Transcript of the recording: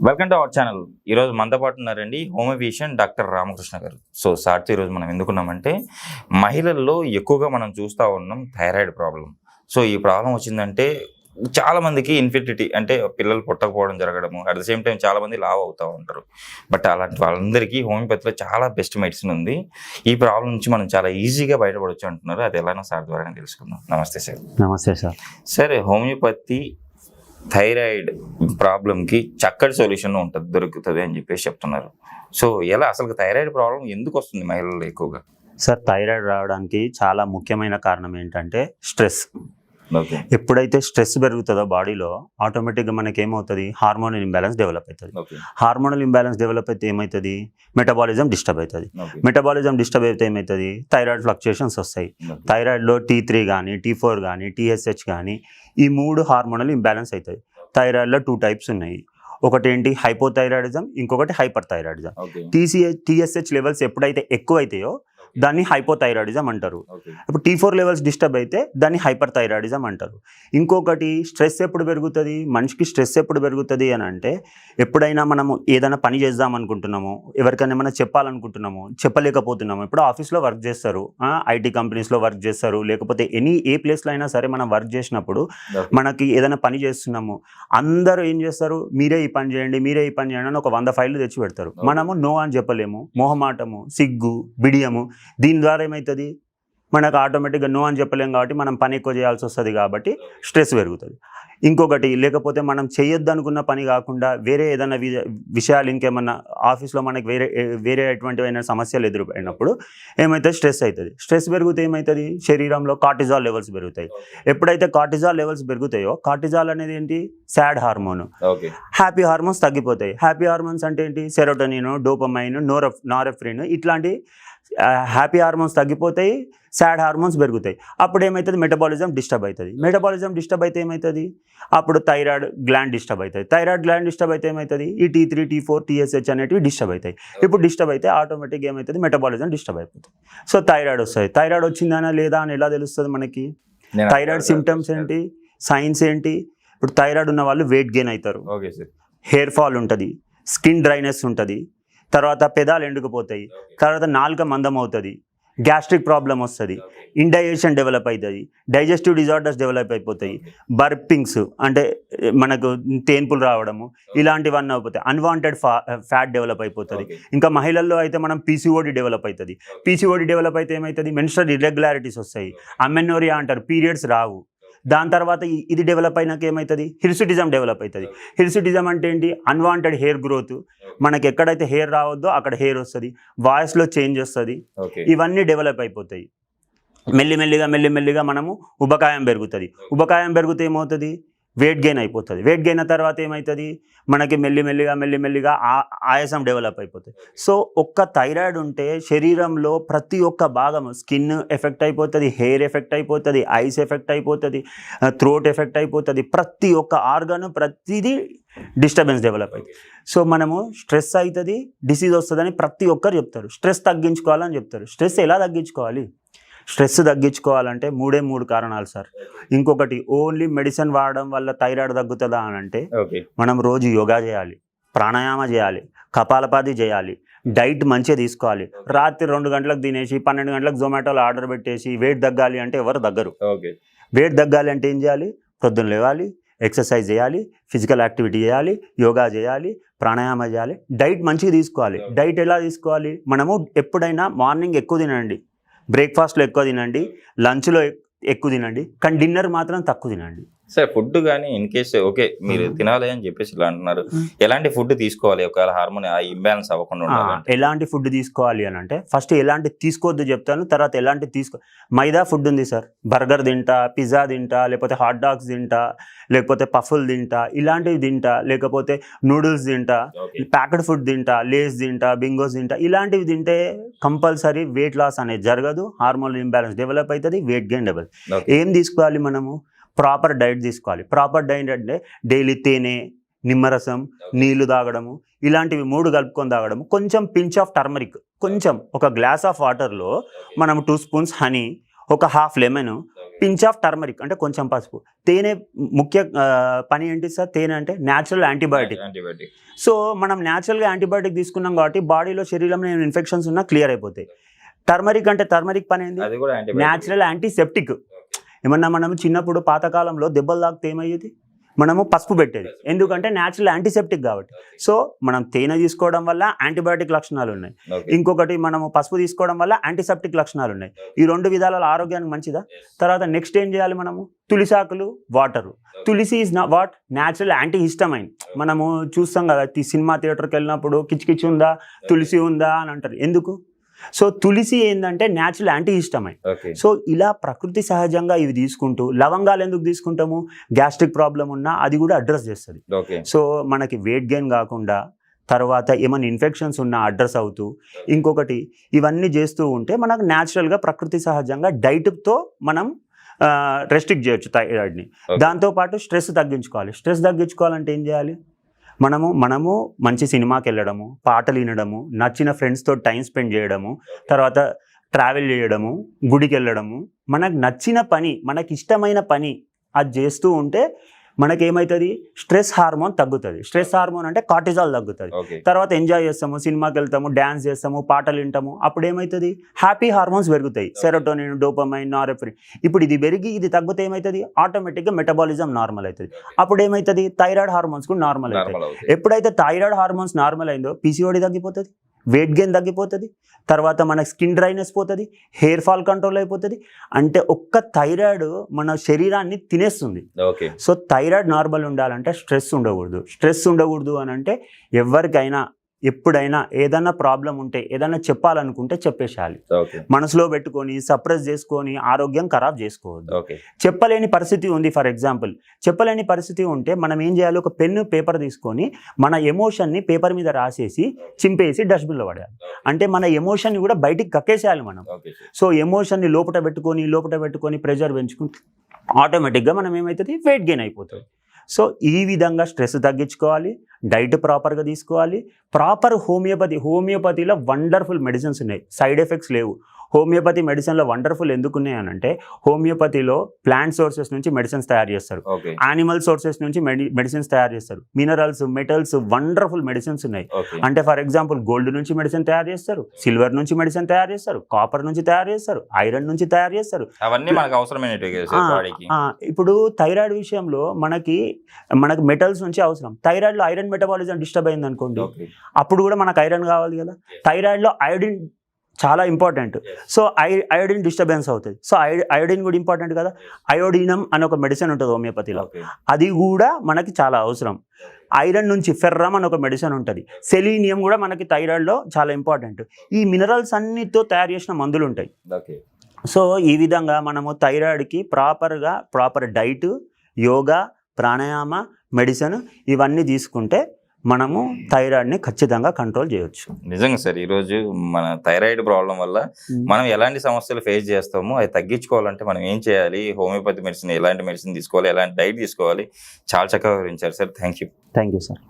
Welcome to our channel. ఈరోజు మనతో పాటు ఉన్నారండి హోమియోపీషియన్ డాక్టర్ రామకృష్ణ గారు. సో సార్తో ఈరోజు మనం ఎందుకున్నామంటే మహిళల్లో ఎక్కువగా మనం చూస్తూ ఉన్నాం థైరాయిడ్ ప్రాబ్లం. సో ఈ ప్రాబ్లం వచ్చిందంటే చాలామందికి ఇన్ఫెర్టిలిటీ అంటే పిల్లలు పుట్టకపోవడం జరగడము, అట్ ద సేమ్ టైం చాలామంది లావ్ అవుతూ ఉంటారు. బట్ అలాంటి వాళ్ళందరికీ హోమియోపతిలో చాలా బెస్ట్ మెడిసిన్ ఉంది. ఈ ప్రాబ్లం నుంచి మనం చాలా ఈజీగా బయటపడవచ్చు అంటున్నారు. అది ఎలానో సార్ ద్వారా తెలుసుకుందాం. నమస్తే సార్. నమస్తే సార్. సార్, హోమియోపతి థైరాయిడ్ ప్రాబ్లంకి చక్కటి సొల్యూషన్ ఉంటుంది, దొరుకుతుంది అని చెప్పేసి చెప్తున్నారు. సో ఎలా అసలు థైరాయిడ్ ప్రాబ్లం ఎందుకు వస్తుంది మహిళల్లో ఎక్కువగా? సార్, థైరాయిడ్ రావడానికి చాలా ముఖ్యమైన కారణం ఏంటంటే స్ట్రెస్. ఎప్పుడైతే స్ట్రెస్ పెరుగుతుందో బాడీలో ఆటోమేటిక్గా మనకి ఏమవుతుంది, హార్మోనల్ ఇంబ్యాలెన్స్ డెవలప్ అవుతుంది. హార్మోనల్ ఇంబ్యాలెన్స్ డెవలప్ అయితే ఏమవుతుంది, మెటబాలిజం డిస్టర్బ్ అవుతుంది. మెటబాలిజం డిస్టర్బ్ అయితే ఏమవుతుంది, థైరాయిడ్ ఫ్లక్చుయేషన్స్ వస్తాయి. థైరాయిడ్లో T3 కానీ T4 కానీ TSH కానీ ఈ 3 హార్మోనల్ ఇంబ్యాలెన్స్ అవుతుంది. థైరాయిడ్లో 2 టైప్స్ ఉన్నాయి. ఒకటి ఏంటి, హైపోథైరాయిడిజం, ఇంకొకటి హైపర్ థైరాయిడిజం. TSH లెవెల్స్ ఎప్పుడైతే ఎక్కువ అవుతాయో దాన్ని హైపోథైరాయిడిజం అంటారు. ఇప్పుడు T4 లెవెల్స్ డిస్టర్బ్ అయితే దాన్ని హైపర్ థైరాయిడిజం అంటారు. ఇంకొకటి స్ట్రెస్ ఎప్పుడు పెరుగుతుంది, మనిషికి స్ట్రెస్ ఎప్పుడు పెరుగుతుంది అని అంటే ఎప్పుడైనా మనము ఏదైనా పని చేద్దాం అనుకుంటున్నాము, ఎవరికైనా ఏమైనా చెప్పాలనుకుంటున్నాము, చెప్పలేకపోతున్నాము. ఇప్పుడు ఆఫీస్లో వర్క్ చేస్తారు, IT కంపెనీస్లో వర్క్ చేస్తారు, లేకపోతే ఏ ప్లేస్లో అయినా సరే మనం వర్క్ చేసినప్పుడు మనకి ఏదైనా పని చేస్తున్నాము, అందరూ ఏం చేస్తారు, మీరే ఈ పని చేయండి, మీరే ఈ పని చేయండి అని ఒక 100 ఫైళ్ళు తెచ్చి పెడతారు. మనము నో అని చెప్పలేము, మొహమాటము, సిగ్గు, బిడియము. దీని ద్వారా ఏమవుతుంది, మనకు ఆటోమేటిక్గా నో అని చెప్పలేము కాబట్టి మనం పని ఎక్కువ చేయాల్సి వస్తుంది, కాబట్టి స్ట్రెస్ పెరుగుతుంది. ఇంకొకటి, లేకపోతే మనం చేయొద్దు అనుకున్న పని కాకుండా వేరే ఏదైనా విషయాలు ఇంకేమన్నా ఆఫీస్లో మనకి వేరే ఎటువంటివైనా సమస్యలు ఎదురుపడినప్పుడు ఏమవుతుంది, స్ట్రెస్ అవుతుంది. స్ట్రెస్ పెరిగితే ఏమవుతుంది, శరీరంలో కార్టిజాల్ లెవెల్స్ పెరుగుతాయి. ఎప్పుడైతే కార్టిజాల్ లెవెల్స్ పెరుగుతాయో, కార్టిజాల్ అనేది ఏంటి, సాడ్ హార్మోన్. హ్యాపీ హార్మోన్స్ తగ్గిపోతాయి. హ్యాపీ హార్మోన్స్ అంటే ఏంటి, సెరోటోనిన్, డోపమైన్, నారెఫ్రిన్, ఇట్లాంటి హ్యాపీ హార్మోన్స్ తగ్గిపోతాయి, సాడ్ హార్మోన్స్ పెరుగుతాయి. అప్పుడు ఏమవుతుంది, మెటబాలిజం డిస్టర్బ్ అవుతుంది. మెటబాలిజం డిస్టర్బ్ అయితే ఏమవుతుంది, అప్పుడు థైరాయిడ్ గ్లాండ్ డిస్టర్బ్ అవుతుంది. థైరాయిడ్ గ్లాండ్ డిస్టర్బ్ అయితే ఏమవుతుంది, ఈ T3 T4 TSH అనేటివి డిస్టర్బ్ అవుతాయి. ఇప్పుడు డిస్టర్బ్ అయితే ఆటోమేటిక్గా ఏమవుతుంది, మెటబాలిజం డిస్టర్బ్ అయిపోతుంది. సో థైరాయిడ్ వస్తుంది. థైరాయిడ్ వచ్చిందనా లేదా అని ఎలా తెలుస్తుంది మనకి? థైరాయిడ్ సిమ్టమ్స్ ఏంటి, సైన్స్ ఏంటి? ఇప్పుడు థైరాయిడ్ ఉన్న వాళ్ళు వెయిట్ గెయిన్ అవుతారు, హెయిర్ ఫాల్ ఉంటుంది, స్కిన్ డ్రైనెస్ ఉంటుంది, తర్వాత పెదాలు ఎండుకుపోతాయి, తర్వాత నాలుక మందం అవుతుంది, గ్యాస్ట్రిక్ ప్రాబ్లం వస్తుంది, ఇండైజెషన్ డెవలప్ అవుతుంది, డైజెస్టివ్ డిజార్డర్స్ డెవలప్ అయిపోతాయి, బర్పింగ్స్ అంటే మనకు తేన్పులు రావడము, ఇలాంటివన్నీ అయిపోతాయి. అన్వాంటెడ్ ఫ్యాట్ డెవలప్ అయిపోతుంది. ఇంకా మహిళల్లో అయితే మనం PCOD డెవలప్ అవుతుంది. PCOD డెవలప్ అయితే ఏమవుతుంది, మెన్స్ట్రల్ ఇర్రెగ్యులారిటీస్ వస్తాయి, అమెనోరియా అంటారు, పీరియడ్స్ రావు. దాని తర్వాత ఇది డెవలప్ అయినాక ఏమవుతుంది, హిర్సుటిజం డెవలప్ అవుతుంది. హిర్సుటిజం అంటే ఏంటి, అన్వాంటెడ్ హెయిర్ గ్రోత్. మనకి ఎక్కడైతే హెయిర్ రావద్దో అక్కడ హెయిర్ వస్తుంది, వాయిస్లో చేంజ్ వస్తుంది, ఇవన్నీ డెవలప్ అయిపోతాయి. మెల్లిమెల్లిగా మనము ఉబకాయం పెరుగుతుంది. ఉబకాయం పెరిగితే ఏమవుతుంది, వెయిట్ గెయిన్ అయిపోతుంది. వెయిట్ గెయిన్ తర్వాత ఏమవుతుంది, మనకి మెల్లిమెల్లిగా ఆయాసం డెవలప్ అయిపోతుంది. సో ఒక్క థైరాయిడ్ ఉంటే శరీరంలో ప్రతి ఒక్క భాగం, స్కిన్ ఎఫెక్ట్ అయిపోతుంది, హెయిర్ ఎఫెక్ట్ అయిపోతుంది, ఐస్ ఎఫెక్ట్ అయిపోతుంది, థ్రోట్ ఎఫెక్ట్ అయిపోతుంది, ప్రతి ఒక్క ఆర్గాను ప్రతిదీ డిస్టర్బెన్స్ డెవలప్ అవుతుంది. సో మనము స్ట్రెస్ అవుతుంది, డిసీజ్ వస్తుందని ప్రతి ఒక్కరు చెప్తారు. స్ట్రెస్ తగ్గించుకోవాలని చెప్తారు. స్ట్రెస్ ఎలా తగ్గించుకోవాలి? స్ట్రెస్ తగ్గించుకోవాలంటే 3 కారణాలు సార్. ఇంకొకటి, ఓన్లీ మెడిసిన్ వాడడం వల్ల థైరాయిడ్ తగ్గుతుందా అని అంటే మనం రోజు యోగా చేయాలి, ప్రాణాయామ చేయాలి, కపాలపాతి చేయాలి, డైట్ మంచిగా తీసుకోవాలి. రాత్రి 2 గంటలకు తినేసి 12 గంటలకు జొమాటోలో ఆర్డర్ పెట్టేసి వెయిట్ తగ్గాలి అంటే ఎవరు తగ్గరు. వెయిట్ తగ్గాలి అంటే ఏం చేయాలి, పొద్దున్న లేవాలి, ఎక్సర్సైజ్ చేయాలి, ఫిజికల్ యాక్టివిటీ చేయాలి, యోగా చేయాలి, ప్రాణాయామ చేయాలి, డైట్ మంచిగా తీసుకోవాలి. డైట్ ఎలా తీసుకోవాలి, మనము ఎప్పుడైనా మార్నింగ్ ఎక్కువ తినండి, బ్రేక్ఫాస్ట్లో ఎక్కువ తినండి, లంచ్లో ఎక్కువ తినండి, కానీ డిన్నర్ మాత్రం తక్కువ తినండి. సార్, ఫుడ్ కానీ ఇన్ కేస్ ఓకే మీరు తినాలి అని చెప్పేసి ఇలా అంటున్నారు, ఎలాంటి ఫుడ్ తీసుకోవాలి ఒకవేళ హార్మోన్ ఇంబ్యాలెన్స్ అవ్వకుండా ఉండాలి? ఎలాంటి ఫుడ్ తీసుకోవాలి అని అంటే ఫస్ట్ ఎలాంటి తీసుకోవద్దు చెప్తాను, తర్వాత ఎలాంటి మైదా ఫుడ్ ఉంది సార్, బర్గర్ తింటా, పిజ్జా తింటా, లేకపోతే హాట్ డాగ్స్ తింటా, లేకపోతే పఫ్ఫులు తింటా, ఇలాంటివి తింటా, లేకపోతే నూడిల్స్ తింటా, ప్యాకెట్ ఫుడ్ తింటా, లేస్ తింటా, బింగోస్ తింటా, ఇలాంటివి తింటే కంపల్సరీ వెయిట్ లాస్ అనేది జరగదు, హార్మోనల్ ఇంబ్యాలెన్స్ డెవలప్ అవుతుంది, వెయిట్ గెయిన్ డెవలప్. ఏం తీసుకోవాలి మనము, ప్రాపర్ డైట్ తీసుకోవాలి. ప్రాపర్ డైట్ అంటే డైలీ తేనె, నిమ్మరసం, నీళ్లు తాగడము, ఇలాంటివి 3 కలుపుకొని తాగడము, కొంచెం పించ్ ఆఫ్ టర్మరిక్, కొంచెం ఒక గ్లాస్ ఆఫ్ వాటర్లో మనం 2 స్పూన్స్ హనీ, ఒక half lemon, pinch of turmeric అంటే కొంచెం పసుపు. తేనె ముఖ్య పని ఏంటి సార్? తేనె అంటే న్యాచురల్ యాంటీబయాటిక్. సో మనం న్యాచురల్గా యాంటీబయాటిక్ తీసుకున్నాం కాబట్టి బాడీలో శరీరంలో ఇన్ఫెక్షన్స్ ఉన్నా క్లియర్ అయిపోతాయి. టర్మరిక్ అంటే టర్మరిక్ పని ఏంది? Natural antiseptic. ఏమన్నా మనం చిన్నప్పుడు పాతకాలంలో దెబ్బలు తాకితే ఏమయ్యేది? మనము పసుపు పెట్టేది, ఎందుకంటే న్యాచురల్ యాంటీసెప్టిక్ కాబట్టి. సో మనం తేనె తీసుకోవడం వల్ల యాంటీబయాటిక్ లక్షణాలు ఉన్నాయి, ఇంకొకటి మనము పసుపు తీసుకోవడం వల్ల యాంటీసెప్టిక్ లక్షణాలు ఉన్నాయి. ఈ రెండు విధాల ఆరోగ్యానికి మంచిదా? తర్వాత నెక్స్ట్ ఏం చేయాలి మనము? తులసాకులు, వాటరు. తులసి is what? Natural antihistamine. మనము చూస్తాం కదా సినిమా థియేటర్కి వెళ్ళినప్పుడు కిచ్ ఉందా, తులసి ఉందా అని అంటారు. ఎందుకు? సో తులసి ఏంటంటే న్యాచురల్ యాంటీ హిస్టమైన్. సో ఇలా ప్రకృతి సహజంగా ఇవి తీసుకుంటూ, లవంగాలు ఎందుకు తీసుకుంటాము? గ్యాస్ట్రిక్ ప్రాబ్లం ఉన్నా అది కూడా అడ్రస్ చేస్తుంది. సో మనకి వెయిట్ గెయిన్ కాకుండా, తర్వాత ఏమైనా ఇన్ఫెక్షన్స్ ఉన్నా అడ్రస్ అవుతూ, ఇంకొకటి ఇవన్నీ చేస్తూ ఉంటే మనకు న్యాచురల్గా ప్రకృతి సహజంగా డైట్తో మనం రెస్ట్రిక్ట్ చేయొచ్చు థైరాయిడ్ని. దాంతోపాటు స్ట్రెస్ తగ్గించుకోవాలి. స్ట్రెస్ తగ్గించుకోవాలంటే ఏం చేయాలి? మనము మంచి సినిమాకి వెళ్ళడము, పాటలు వినడము, నచ్చిన ఫ్రెండ్స్తో టైం స్పెండ్ చేయడము, తర్వాత ట్రావెల్ చేయడము, గుడికి వెళ్ళడము, మనకు నచ్చిన పని, మనకి ఇష్టమైన పని అది చేస్తూ ఉంటే మనకేమవుతుంది? స్ట్రెస్ హార్మోన్ తగ్గుతుంది. స్ట్రెస్ హార్మోన్ అంటే కార్టిజాల్ తగ్గుతుంది. తర్వాత ఎంజాయ్ చేస్తాము, సినిమాకి వెళ్తాము, డ్యాన్స్ చేస్తాము, పాటలు వింటాము, అప్పుడు ఏమవుతుంది? హ్యాపీ హార్మోన్స్ పెరుగుతాయి, సెరోటోనిన్, డోపమైన్, నారెఫ్రిన్. ఇప్పుడు ఇది పెరిగి ఇది తగ్గితే ఏమవుతుంది? ఆటోమేటిక్గా మెటబాలిజం నార్మల్ అవుతుంది. అప్పుడు ఏమవుతుంది? థైరాయిడ్ హార్మోన్స్ కూడా నార్మల్ అవుతాయి. ఎప్పుడైతే థైరాయిడ్ హార్మోన్స్ నార్మల్ అయిందో పీసీఓడి తగ్గిపోతుంది, వెయిట్ గెయిన్ తగ్గిపోతుంది, తర్వాత మన స్కిన్ డ్రైనెస్ పోతుంది, హెయిర్ ఫాల్ కంట్రోల్ అయిపోతుంది. అంటే ఒక్క థైరాయిడ్ మన శరీరాన్ని తినేస్తుంది. సో థైరాయిడ్ నార్మల్ ఉండాలంటే స్ట్రెస్ ఉండకూడదు. స్ట్రెస్ ఉండకూడదు అని అంటే ఎవరికైనా ఎప్పుడైనా ఏదైనా ప్రాబ్లం ఉంటే, ఏదైనా చెప్పాలనుకుంటే చెప్పేసేయాలి. మనసులో పెట్టుకొని సప్రెస్ చేసుకొని ఆరోగ్యం ఖరాబ్ చేసుకోవద్దు. చెప్పలేని పరిస్థితి ఉంది, ఫర్ ఎగ్జాంపుల్ చెప్పలేని పరిస్థితి ఉంటే మనం ఏం చేయాలి? ఒక పెన్ను, పేపర్ తీసుకొని మన ఎమోషన్ని పేపర్ మీద రాసేసి చింపేసి డస్ట్బిన్లో పడేయాలి. అంటే మన ఎమోషన్ని కూడా బయటికి కక్కేసేయాలి మనం. సో ఎమోషన్ని లోపల పెట్టుకొని ప్రెషర్ పెంచుకుంటే ఆటోమేటిక్గా మనం ఏమవుతుంది? వెయిట్ గెయిన్ అయిపోతుంది. సో ఈ విధంగా స్ట్రెస్ తగ్గించుకోవాలి, డైట్ ప్రాపర్గా తీసుకోవాలి, ప్రాపర్ హోమియోపతిలో వండర్ఫుల్ మెడిసిన్స్ ఉన్నాయి, సైడ్ ఎఫెక్ట్స్ లేవు. హోమియోపతి మెడిసిన్లో వండర్ఫుల్ ఎందుకు ఉన్నాయనంటే హోమియోపతిలో ప్లాంట్ సోర్సెస్ నుంచి మెడిసిన్స్ తయారు చేస్తారు, యానిమల్ సోర్సెస్ నుంచి మెడిసిన్స్ తయారు చేస్తారు, మినరల్స్, మెటల్స్, వండర్ఫుల్ మెడిసిన్స్ ఉన్నాయి. అంటే ఫర్ ఎగ్జాంపుల్ గోల్డ్ నుంచి మెడిసిన్ తయారు చేస్తారు, సిల్వర్ నుంచి మెడిసిన్ తయారు చేస్తారు, కాపర్ నుంచి తయారు చేస్తారు, ఐరన్ నుంచి తయారు చేస్తారు. ఇప్పుడు థైరాయిడ్ విషయంలో మనకి మెటల్స్ నుంచి అవసరం. థైరాయిడ్లో ఐరన్ మెటబాలిజం డిస్టర్బ్ అయింది అనుకోండి, అప్పుడు కూడా మనకు ఐరన్ కావాలి కదా. థైరాయిడ్లో అయోడిన్ చాలా ఇంపార్టెంట్. సో అయోడిన్ డిస్టర్బెన్స్ అవుతుంది. సో అయోడిన్ కూడా ఇంపార్టెంట్ కదా. అయోడినం అని ఒక మెడిసిన్ ఉంటుంది హోమియోపతిలో, అది కూడా మనకి చాలా అవసరం. ఐరన్ నుంచి ఫెర్రమ్ అని ఒక మెడిసిన్ ఉంటుంది. సెలీనియం కూడా మనకి థైరాయిడ్లో చాలా ఇంపార్టెంట్. ఈ మినరల్స్ అన్నిటితో తయారు చేసిన మందులు ఉంటాయి. సో ఈ విధంగా మనము థైరాయిడ్కి proper diet, yoga, pranayama, medicine ఇవన్నీ తీసుకుంటే మనము థైరాయిడ్ని ఖచ్చితంగా కంట్రోల్ చేయొచ్చు. నిజంగా సార్, ఈరోజు మన థైరాయిడ్ ప్రాబ్లం వల్ల మనం ఎలాంటి సమస్యలు ఫేస్ చేస్తామో అది తగ్గించుకోవాలంటే మనం ఏం చేయాలి, హోమియోపతి మెడిసిన్ ఎలాంటి మెడిసిన్ తీసుకోవాలి, ఎలాంటి డైట్ తీసుకోవాలి, చాలా చక్కగా వివరించారు సార్. Thank you sir.